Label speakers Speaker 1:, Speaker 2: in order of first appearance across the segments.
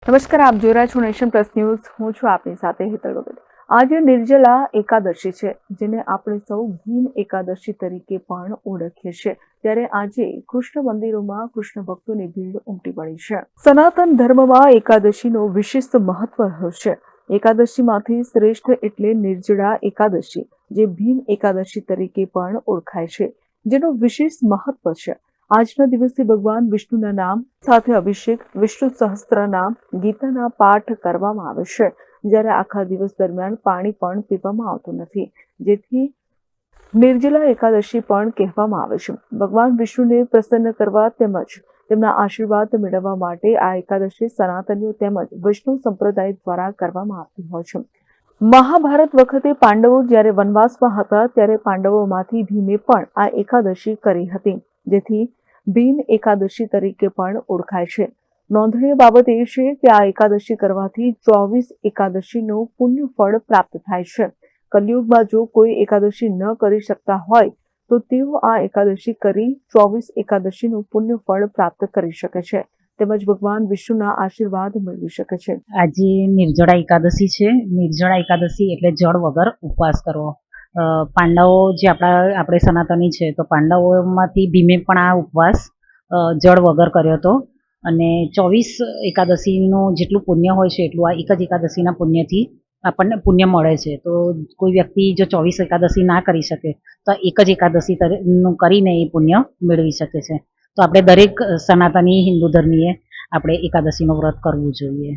Speaker 1: નમસ્કાર, આપ જોઈ રહ્યા છો નેશન પ્લસ ન્યૂઝ. હું છું આપની સાથે હેતલ વગેરે. આજે નિર્જલા એકાદશી છે, જેને આપણે સૌ ભીમ એકાદશી તરીકે પણ ઓળખીએ છીએ. ત્યારે આજે કૃષ્ણ મંદિરોમાં કૃષ્ણ ભક્તોની ભીડ ઉમટી પડી છે. સનાતન ધર્મમાં એકાદશીનો વિશિષ્ટ મહત્વ રહ્યો છે. એકાદશીમાંથી શ્રેષ્ઠ એટલે નિર્જળા એકાદશી, જે ભીમ એકાદશી તરીકે પણ ઓળખાય છે, જેનું વિશેષ મહત્વ છે. આજના દિવસે ભગવાન વિષ્ણુના નામ સાથે અભિષેક, વિષ્ણુ સહસ્ત્ર નામ, ગીતાના પાઠ કરવામાં આવે છે. જ્યારે આખા દિવસ દરમિયાન પાણી પણ પીવામાં આવતું નથી, જેથી નિર્જલા એકાદશી પણ કહેવામાં આવે છે. ભગવાન વિષ્ણુને પ્રસન્ન કરવા તેમજ તેમના આશીર્વાદ મેળવવા માટે આ એકાદશી સનાતનીઓ તેમજ વૈષ્ણવ સંપ્રદાય દ્વારા કરવામાં આવતી હોય છે. મહાભારત વખતે પાંડવો જ્યારે વનવાસમાં હતા, ત્યારે પાંડવોમાંથી ભીમે પણ આ એકાદશી કરી હતી, જેથી ભીમ એકાદશી તરીકે પણ ઓળખાય છે. નોંધનીય બાબત એ છે કે આ એકાદશી કરવાથી 24 એકાદશીનું પુણ્ય ફળ પ્રાપ્ત થાય છે. કલયુગમાં જો કોઈ એકાદશી ન કરી શકતા હોય તો તેઓ આ એકાદશી કરી 24 એકાદશીનું પુણ્ય ફળ પ્રાપ્ત કરી શકે છે, તેમજ ભગવાન વિષ્ણુના આશીર્વાદ મેળવી શકે છે.
Speaker 2: આજે નિર્જળા એકાદશી છે. નિર્જળા એકાદશી એટલે જળ વગર ઉપવાસ કરવો. પાંડવો જે આપણે સનાતની છે, તો પાંડવોમાંથી ભીમે પણ આ ઉપવાસ જળ વગર કર્યો હતો. અને 24 એકાદશીનું જેટલું પુણ્ય હોય છે એટલું આ એક જ એકાદશીના પુણ્યથી આપણને પુણ્ય મળે છે. તો કોઈ વ્યક્તિ જો 24 એકાદશી ના કરી શકે તો એક જ એકાદશી નું કરીને એ પુણ્ય મેળવી શકે છે. તો આપણે દરેક સનાતની હિન્દુ ધર્મીએ આપણે એકાદશીનું વ્રત કરવું જોઈએ.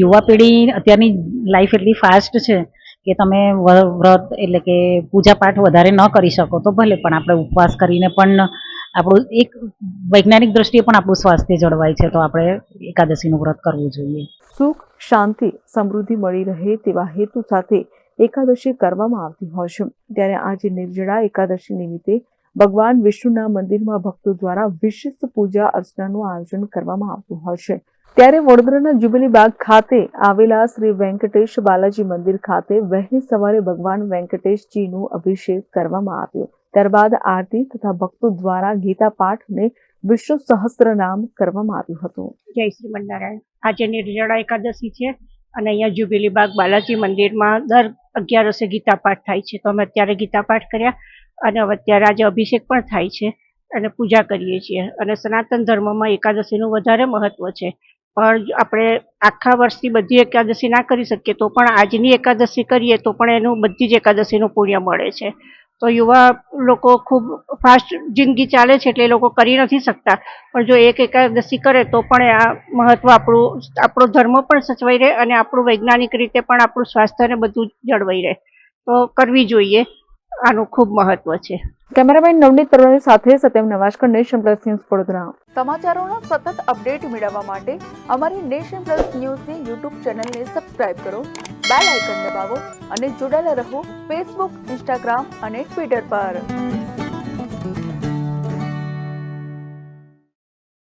Speaker 2: યુવા પેઢી અત્યારની લાઈફ એટલી ફાસ્ટ છે કે તમે વ્રત એટલે કે પૂજા પાઠ વધારે ન કરી શકો તો ભલે, પણ આપણે ઉપવાસ કરીને પણ આપણું એક વૈજ્ઞાનિક દ્રષ્ટિએ પણ આપણું સ્વાસ્થ્ય જળવાય છે. તો આપણે એકાદશીનું વ્રત કરવું જોઈએ.
Speaker 1: સુખ, શાંતિ, સમૃદ્ધિ મળી રહે તેવા હેતુ સાથે એકાદશી કરવામાં આવતી હોય છે. ત્યારે આજે નિર્જળા એકાદશી નિમિત્તે ભગવાન વિષ્ણુના મંદિરમાં ભક્તો દ્વારા વિશિષ્ટ પૂજા અર્ચનાનું આયોજન કરવામાં આવતું હોય છે. ત્યારે વડોદરાના જ્યુબિલી બાગ ખાતે આવેલા શ્રી વેંકટેશ બાલાજી મંદિર ખાતે વહેલી સવારે ભગવાન વેંકટેશજીનું અભિષેક કરવામાં આવ્યો. ત્યારબાદ આરતી તથા ભક્તો દ્વારા ગીતા પાઠ અને વિષ્ણુ સહસ્ત્ર નામ કરવામાં આવ્યું હતું.
Speaker 3: જય શ્રી મન્નારાયણ. આજે નિર્જળા એકાદશી છે અને અહીંયા જ્યુબિલી બાગ બાલાજી મંદિરમાં દર 11 ગીતા પાઠ થાય છે. તો અમે અત્યારે ગીતા પાઠ કર્યા અને અત્યારે આજે અભિષેક પણ થાય છે અને પૂજા કરીએ છીએ. અને સનાતન ધર્મમાં એકાદશીનું વધારે મહત્વ છે. પણ આપણે આખા વર્ષની બધી એકાદશી ના કરી શકીએ તો પણ આજની એકાદશી કરીએ તો પણ એનું બધી જ એકાદશીનું પુણ્ય મળે છે. તો યુવા લોકો ખૂબ ફાસ્ટ જિંદગી ચાલે છે એટલે એ લોકો કરી નથી શકતા, પણ જો એક એકાદશી કરે તો પણ આ મહત્વ આપણો ધર્મ પણ સચવાઈ રહે અને આપણું વૈજ્ઞાનિક રીતે પણ આપણું સ્વાસ્થ્ય ને બધું જળવાઈ રહે. તો કરવી જોઈએ, આનું ખૂબ મહત્વ છે.
Speaker 1: કેમેરામેન નવનીત પરવાની સાથે સત્યમ નવાશકર, નેશન પ્લસ ન્યૂઝ વડોદરા. સમાચારોનો સતત અપડેટ મેળવવા માટે અમારી નેશન પ્લસ ન્યૂઝની યુટ્યુબ ચેનલને સબસ્ક્રાઇબ કરો, બેલ આઇકન દબાવો અને જોડાયેલા રહો ફેસબુક, ઇન્સ્ટાગ્રામ અને ટ્વિટર પર.